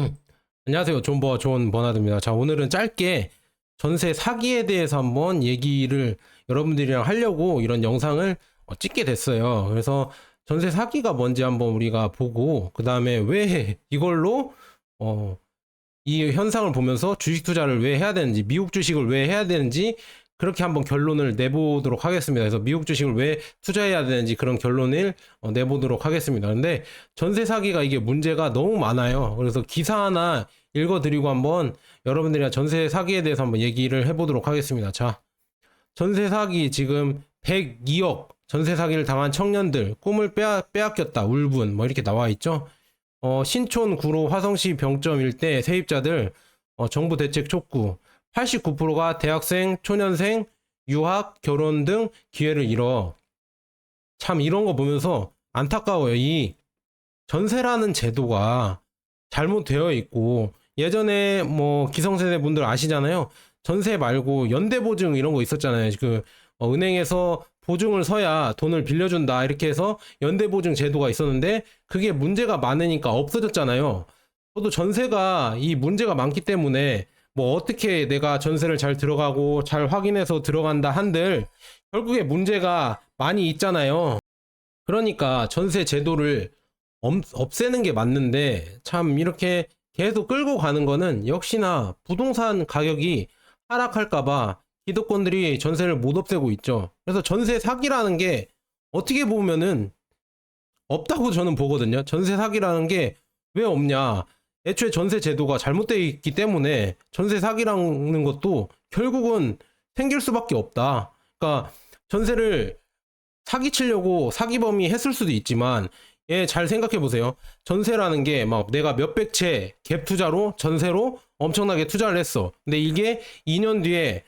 음. 안녕하세요. 존 버나드입니다. 자, 오늘은 짧게 전세 사기에 대해서 한번 얘기를 여러분들이랑 하려고 이런 영상을 찍게 됐어요. 그래서 전세 사기가 뭔지 한번 우리가 보고, 그 다음에 왜 이걸로, 어, 이 현상을 보면서 주식 투자를 왜 해야 되는지, 미국 주식을 왜 해야 되는지, 그렇게 한번 결론을 내보도록 하겠습니다. 그래서 미국 주식을 왜 투자해야 되는지 그런 결론을 내보도록 하겠습니다. 근데 전세 사기가 이게 문제가 너무 많아요. 그래서 기사 하나 읽어드리고 한번 여러분들이랑 전세 사기에 대해서 한번 얘기를 해보도록 하겠습니다. 자, 전세 사기 지금 102억 전세 사기를 당한 청년들 꿈을 빼앗겼다 울분 뭐 이렇게 나와 있죠. 신촌 구로 화성시 병점 일대 세입자들 정부 대책 촉구 89%가 대학생, 초년생, 유학, 결혼 등 기회를 잃어. 참 이런 거 보면서 안타까워요. 이 전세라는 제도가 잘못되어 있고 예전에 뭐 기성세대 분들 아시잖아요. 전세 말고 연대보증 이런 거 있었잖아요. 은행에서 보증을 서야 돈을 빌려준다 이렇게 해서 연대보증 제도가 있었는데 그게 문제가 많으니까 없어졌잖아요. 저도 전세가 이 문제가 많기 때문에 뭐 어떻게 내가 전세를 잘 들어가고 잘 확인해서 들어간다 한들 결국에 문제가 많이 있잖아요. 그러니까 전세 제도를 없애는 게 맞는데 참 이렇게 계속 끌고 가는 거는 역시나 부동산 가격이 하락할까봐 기득권들이 전세를 못 없애고 있죠. 그래서 전세 사기라는 게 어떻게 보면은 없다고 저는 보거든요. 전세 사기라는 게 왜 없냐. 애초에 전세 제도가 잘못되어 있기 때문에 전세 사기라는 것도 결국은 생길 수밖에 없다. 그러니까 전세를 사기치려고 사기범이 했을 수도 있지만 잘 생각해 보세요. 전세라는 게 막 내가 몇백 채 갭 투자로 전세로 엄청나게 투자를 했어. 근데 이게 2년 뒤에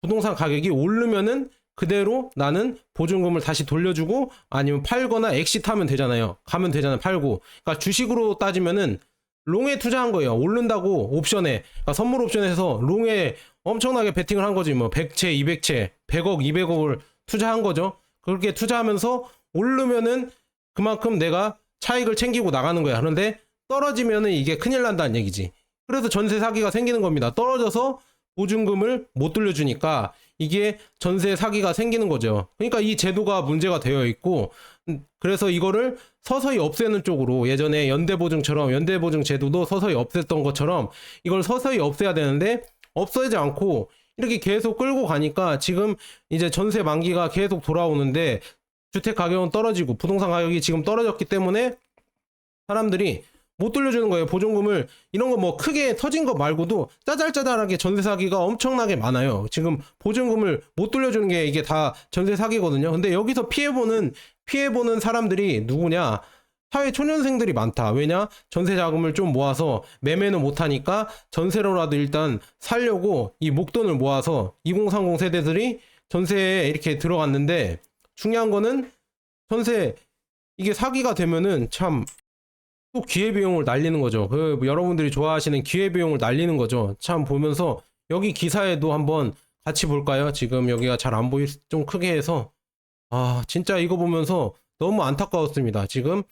부동산 가격이 오르면은 그대로 나는 보증금을 다시 돌려주고 아니면 팔거나 엑시트하면 되잖아요. 가면 되잖아요. 팔고. 그러니까 주식으로 따지면은 롱에 투자한 거예요. 오른다고 옵션에. 그러니까 선물 옵션에서 롱에 엄청나게 베팅을 한 거지. 뭐 100채, 200채, 100억, 200억을 투자한 거죠. 그렇게 투자하면서 오르면은 그만큼 내가 차익을 챙기고 나가는 거야. 그런데 떨어지면은 이게 큰일 난다는 얘기지. 그래서 전세 사기가 생기는 겁니다. 떨어져서 보증금을 못 돌려주니까 이게 전세 사기가 생기는 거죠. 그러니까 이 제도가 문제가 되어 있고 그래서 이거를 서서히 없애는 쪽으로 예전에 연대보증처럼 연대보증 제도도 서서히 없앴던 것처럼 이걸 서서히 없애야 되는데 없어지지 않고 이렇게 계속 끌고 가니까 지금 이제 전세 만기가 계속 돌아오는데 주택 가격은 떨어지고 부동산 가격이 지금 떨어졌기 때문에 사람들이 못 돌려주는 거예요. 보증금을 이런 거 뭐 크게 터진 거 말고도 짜잘짜잘하게 전세 사기가 엄청나게 많아요. 지금 보증금을 못 돌려주는 게 이게 다 전세 사기거든요. 근데 여기서 피해보는 사람들이 누구냐? 사회 초년생들이 많다. 왜냐? 전세 자금을 좀 모아서 매매는 못하니까 전세로라도 일단 살려고 이 목돈을 모아서 2030 세대들이 전세에 이렇게 들어갔는데 중요한 거는 전세 이게 사기가 되면은 참 또 기회비용을 날리는 거죠. 여러분들이 좋아하시는 기회비용을 날리는 거죠. 참 보면서 여기 기사에도 한번 같이 볼까요? 지금 여기가 잘 안 보일 좀 크게 해서 진짜 이거 보면서 너무 안타까웠습니다. 지금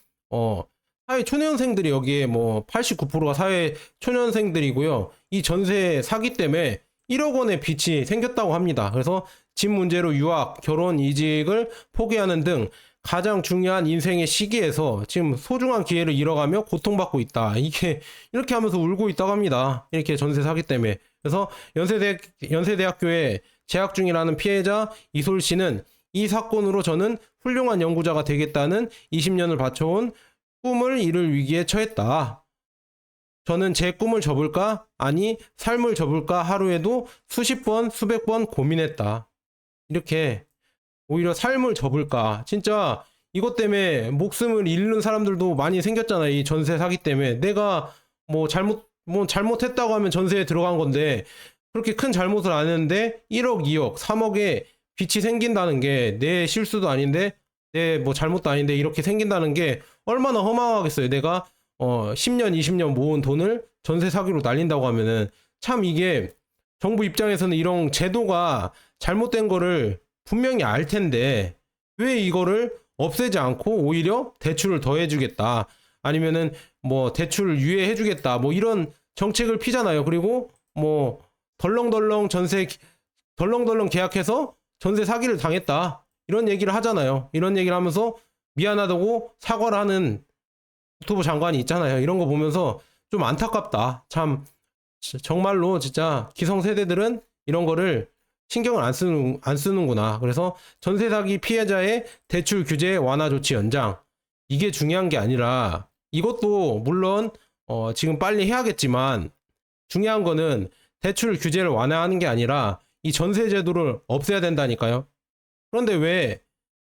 사회 초년생들이 여기에 뭐 89%가 사회 초년생들이고요. 이 전세 사기 때문에 1억 원의 빚이 생겼다고 합니다. 그래서 집 문제로 유학, 결혼, 이직을 포기하는 등 가장 중요한 인생의 시기에서 지금 소중한 기회를 잃어가며 고통받고 있다. 이게 이렇게 하면서 울고 있다고 합니다. 이렇게 전세 사기 때문에. 그래서 연세대학교에 재학 중이라는 피해자 이솔 씨는 이 사건으로 저는 훌륭한 연구자가 되겠다는 20년을 바쳐온 꿈을 이룰 위기에 처했다. 저는 제 꿈을 접을까? 아니, 삶을 접을까? 하루에도 수십 번, 수백 번 고민했다. 이렇게 오히려 삶을 접을까? 진짜 이것 때문에 목숨을 잃는 사람들도 많이 생겼잖아. 이 전세 사기 때문에. 내가 뭐 잘못했다고 하면 전세에 들어간 건데 그렇게 큰 잘못을 안 했는데 1억, 2억, 3억에 빚이 생긴다는 게 내 실수도 아닌데 내 뭐 잘못도 아닌데 이렇게 생긴다는 게 얼마나 허망하겠어요. 내가 10년, 20년 모은 돈을 전세 사기로 날린다고 하면은 참 이게 정부 입장에서는 이런 제도가 잘못된 거를 분명히 알 텐데 왜 이거를 없애지 않고 오히려 대출을 더 해주겠다. 아니면은 뭐 대출 유예해주겠다 뭐 이런 정책을 피잖아요. 그리고 뭐 덜렁덜렁 계약해서 전세 사기를 당했다 이런 얘기를 하잖아요. 이런 얘기를 하면서 미안하다고 사과를 하는 국토부 장관이 있잖아요. 이런 거 보면서 좀 안타깝다. 참 정말로 진짜 기성세대들은 이런 거를 신경을 안 쓰는구나. 그래서 전세 사기 피해자의 대출 규제 완화 조치 연장 이게 중요한 게 아니라 이것도 물론 지금 빨리 해야겠지만 중요한 거는 대출 규제를 완화하는 게 아니라 이 전세 제도를 없애야 된다니까요. 그런데 왜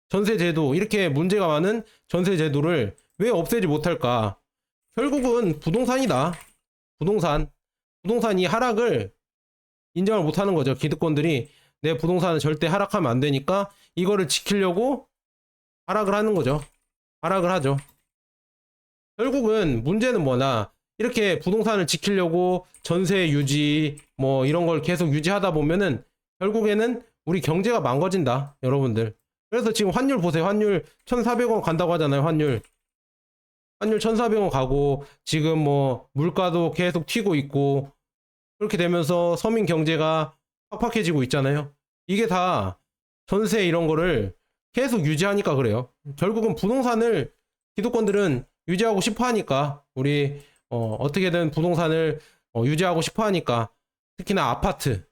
전세 제도 이렇게 문제가 많은 전세 제도를 왜 없애지 못할까? 결국은 부동산이다. 부동산이 하락을 인정을 못하는 거죠. 기득권들이 내 부동산은 절대 하락하면 안 되니까 이거를 지키려고 하락을 하는 거죠. 하락을 하죠. 결국은 문제는 뭐냐? 이렇게 부동산을 지키려고 전세 유지 뭐 이런 걸 계속 유지하다 보면은 결국에는 우리 경제가 망가진다, 여러분들. 그래서 지금 환율 보세요. 환율 1,400원 간다고 하잖아요. 환율 1,400원 가고 지금 뭐 물가도 계속 튀고 있고 그렇게 되면서 서민 경제가 팍팍해지고 있잖아요. 이게 다 전세 이런 거를 계속 유지하니까 그래요. 결국은 부동산을 기득권들은 유지하고 싶어 하니까 우리 어떻게든 부동산을 유지하고 싶어 하니까 특히나 아파트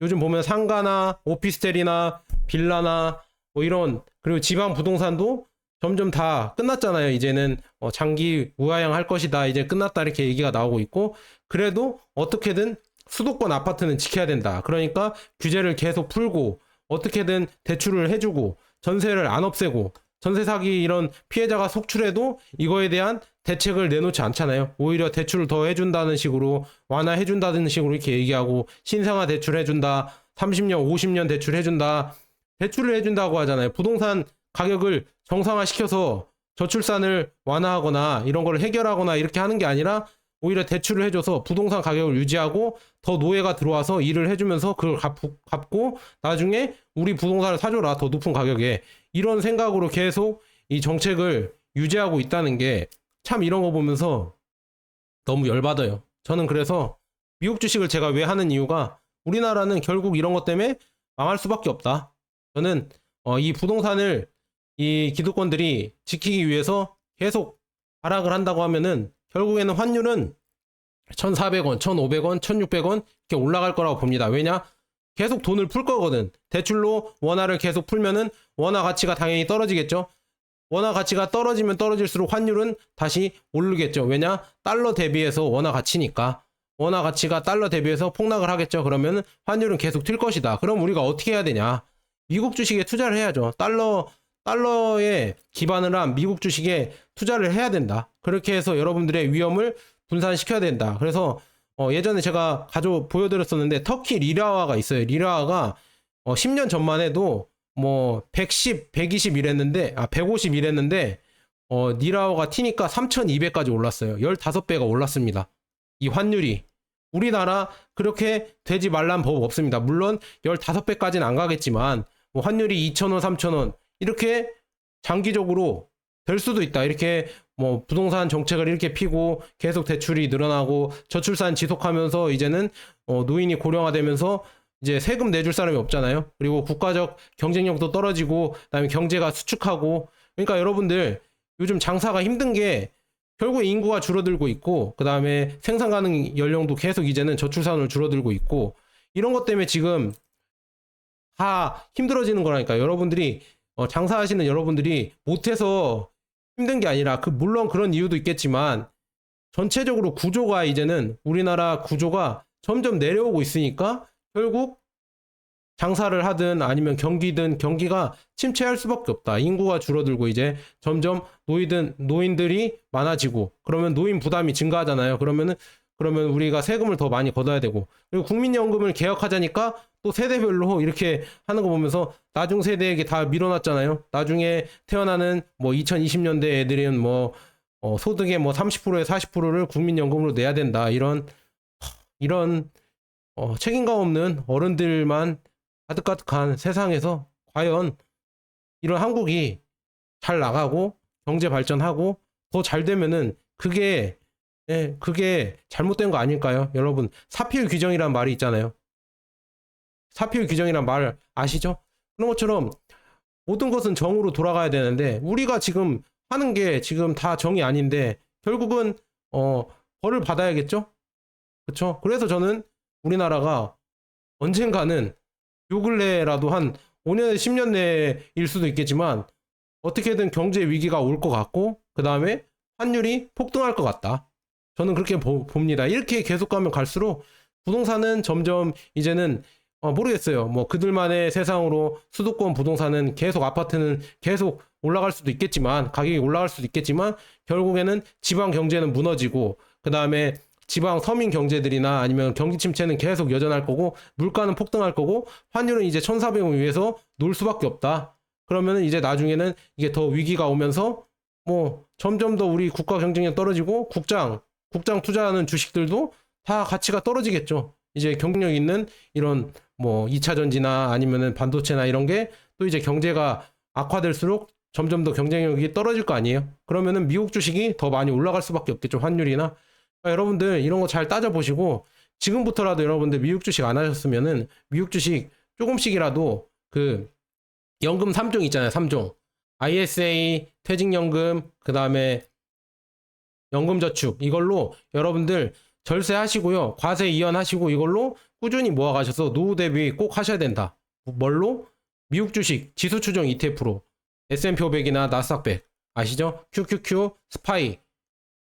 요즘 보면 상가나 오피스텔이나 빌라나 뭐 이런 그리고 지방 부동산도 점점 다 끝났잖아요. 이제는 장기 우하향할 것이다. 이제 끝났다 이렇게 얘기가 나오고 있고 그래도 어떻게든 수도권 아파트는 지켜야 된다. 그러니까 규제를 계속 풀고 어떻게든 대출을 해주고 전세를 안 없애고 전세 사기 이런 피해자가 속출해도 이거에 대한 대책을 내놓지 않잖아요. 오히려 대출을 더 해준다는 식으로 완화해준다는 식으로 이렇게 얘기하고 신생아 대출 해준다. 30년, 50년 대출 해준다. 대출을 해준다고 하잖아요. 부동산 가격을 정상화시켜서 저출산을 완화하거나 이런 걸 해결하거나 이렇게 하는 게 아니라 오히려 대출을 해줘서 부동산 가격을 유지하고 더 노예가 들어와서 일을 해주면서 그걸 갚고 나중에 우리 부동산을 사줘라 더 높은 가격에 이런 생각으로 계속 이 정책을 유지하고 있다는 게 참 이런 거 보면서 너무 열받아요. 저는 그래서 미국 주식을 제가 왜 하는 이유가 우리나라는 결국 이런 것 때문에 망할 수밖에 없다. 저는 이 부동산을 이 기득권들이 지키기 위해서 계속 하락을 한다고 하면은 결국에는 환율은 1,400원, 1,500원, 1,600원 이렇게 올라갈 거라고 봅니다. 왜냐? 계속 돈을 풀 거거든. 대출로 원화를 계속 풀면은 원화 가치가 당연히 떨어지겠죠. 원화 가치가 떨어지면 떨어질수록 환율은 다시 오르겠죠. 왜냐? 달러 대비해서 원화 가치니까. 원화 가치가 달러 대비해서 폭락을 하겠죠. 그러면 환율은 계속 튈 것이다. 그럼 우리가 어떻게 해야 되냐? 미국 주식에 투자를 해야죠. 달러에 기반을 한 미국 주식에 투자를 해야 된다. 그렇게 해서 여러분들의 위험을 분산시켜야 된다. 그래서 예전에 제가 보여드렸었는데 터키 리라화가 있어요. 리라화가 10년 전만 해도 뭐 110, 120 이랬는데 150 이랬는데 리라화가 튀니까 3,200까지 올랐어요. 15배가 올랐습니다. 이 환율이. 우리나라 그렇게 되지 말란 법 없습니다. 물론 15배까지는 안 가겠지만 뭐 환율이 2,000원, 3,000원 이렇게 장기적으로 될 수도 있다. 이렇게 뭐 부동산 정책을 이렇게 피고 계속 대출이 늘어나고 저출산 지속하면서 이제는 노인이 고령화되면서 이제 세금 내줄 사람이 없잖아요. 그리고 국가적 경쟁력도 떨어지고 그다음에 경제가 수축하고 그러니까 여러분들 요즘 장사가 힘든 게 결국 인구가 줄어들고 있고 그다음에 생산 가능 연령도 계속 이제는 저출산으로 줄어들고 있고 이런 것 때문에 지금 다 힘들어지는 거라니까. 여러분들이 장사하시는 여러분들이 못해서 힘든 게 아니라 물론 그런 이유도 있겠지만 전체적으로 구조가 이제는 우리나라 구조가 점점 내려오고 있으니까 결국 장사를 하든 아니면 경기가 침체할 수밖에 없다. 인구가 줄어들고 이제 점점 노인들이 많아지고 그러면 노인 부담이 증가하잖아요. 그러면 우리가 세금을 더 많이 걷어야 되고 그리고 국민연금을 개혁하자니까 또 세대별로 이렇게 하는 거 보면서 나중 세대에게 다 밀어놨잖아요. 나중에 태어나는 뭐 2020년대 애들은 뭐 소득의 뭐 30%에 40%를 국민연금으로 내야 된다. 이런 책임감 없는 어른들만 가득가득한 세상에서 과연 이런 한국이 잘 나가고 경제 발전하고 더 잘 되면은 그게 그게 잘못된 거 아닐까요? 여러분, 사필 규정이란 말이 있잖아요. 사필 규정이란 말 아시죠? 그런 것처럼 모든 것은 정으로 돌아가야 되는데 우리가 지금 하는 게 지금 다 정이 아닌데 결국은 벌을 받아야겠죠? 그렇죠? 그래서 저는 우리나라가 언젠가는 요 근래라도 한 5년, 10년 내일 수도 있겠지만 어떻게든 경제 위기가 올 것 같고 그 다음에 환율이 폭등할 것 같다. 저는 그렇게 봅니다. 이렇게 계속 가면 갈수록 부동산은 점점 이제는 모르겠어요. 뭐 그들만의 세상으로 수도권 부동산은 계속 아파트는 계속 올라갈 수도 있겠지만 가격이 올라갈 수도 있겠지만 결국에는 지방 경제는 무너지고 그 다음에 지방 서민 경제들이나 아니면 경기 침체는 계속 여전할 거고 물가는 폭등할 거고 환율은 이제 1,400원 위에서 놀 수밖에 없다. 그러면은 이제 나중에는 이게 더 위기가 오면서 뭐 점점 더 우리 국가 경쟁력 떨어지고 국장 투자하는 주식들도 다 가치가 떨어지겠죠. 이제 경쟁력 있는 이런 뭐 2차 전지나 아니면은 반도체나 이런 게 또 이제 경제가 악화될수록 점점 더 경쟁력이 떨어질 거 아니에요. 그러면은 미국 주식이 더 많이 올라갈 수밖에 없겠죠. 환율이나. 그러니까 여러분들 이런 거 잘 따져보시고 지금부터라도 여러분들 미국 주식 안 하셨으면은 미국 주식 조금씩이라도 그 연금 3종 있잖아요. 3종. ISA, 퇴직연금, 그 다음에 연금저축. 이걸로 여러분들 절세하시고요. 과세 이연하시고 이걸로 꾸준히 모아가셔서 노후 대비 꼭 하셔야 된다. 뭘로? 미국 주식 지수 추종 ETF로 S&P 500이나 나스닥 100 아시죠? QQQ, 스파이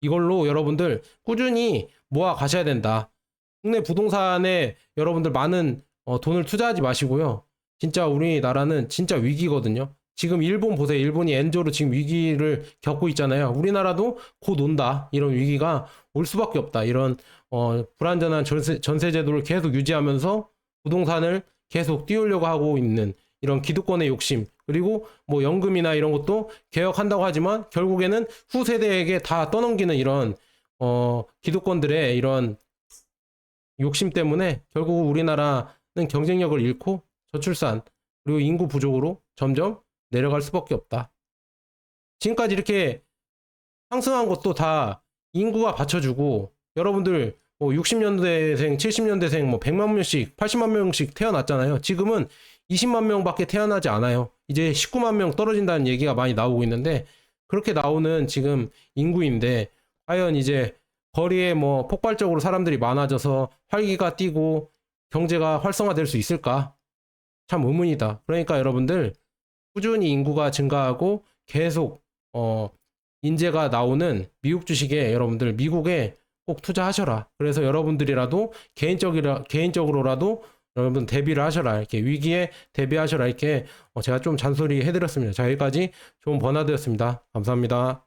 이걸로 여러분들 꾸준히 모아 가셔야 된다. 국내 부동산에 여러분들 많은 돈을 투자하지 마시고요. 진짜 우리나라는 진짜 위기거든요. 지금 일본 보세요. 일본이 엔조로 지금 위기를 겪고 있잖아요. 우리나라도 곧 온다. 이런 위기가 올 수밖에 없다. 이런 불안전한 전세 제도를 계속 유지하면서 부동산을 계속 띄우려고 하고 있는 이런 기득권의 욕심 그리고 뭐 연금이나 이런 것도 개혁한다고 하지만 결국에는 후세대에게 다 떠넘기는 이런 기득권들의 이런 욕심 때문에 결국 우리나라는 경쟁력을 잃고 저출산 그리고 인구 부족으로 점점 내려갈 수밖에 없다. 지금까지 이렇게 상승한 것도 다 인구가 받쳐주고 여러분들 뭐 60년대생, 70년대생 뭐 100만 명씩, 80만 명씩 태어났잖아요. 지금은 20만 명밖에 태어나지 않아요. 이제 19만 명 떨어진다는 얘기가 많이 나오고 있는데 그렇게 나오는 지금 인구인데 과연 이제 거리에 뭐 폭발적으로 사람들이 많아져서 활기가 뛰고 경제가 활성화될 수 있을까? 참 의문이다. 그러니까 여러분들 꾸준히 인구가 증가하고 계속 인재가 나오는 미국 주식에 여러분들 미국에 꼭 투자하셔라. 그래서 여러분들이라도 개인적으로라도 여러분 대비를 하셔라. 이렇게 위기에 대비하셔라. 이렇게 제가 좀 잔소리 해드렸습니다. 자, 여기까지 좋은 버나드였습니다. 감사합니다.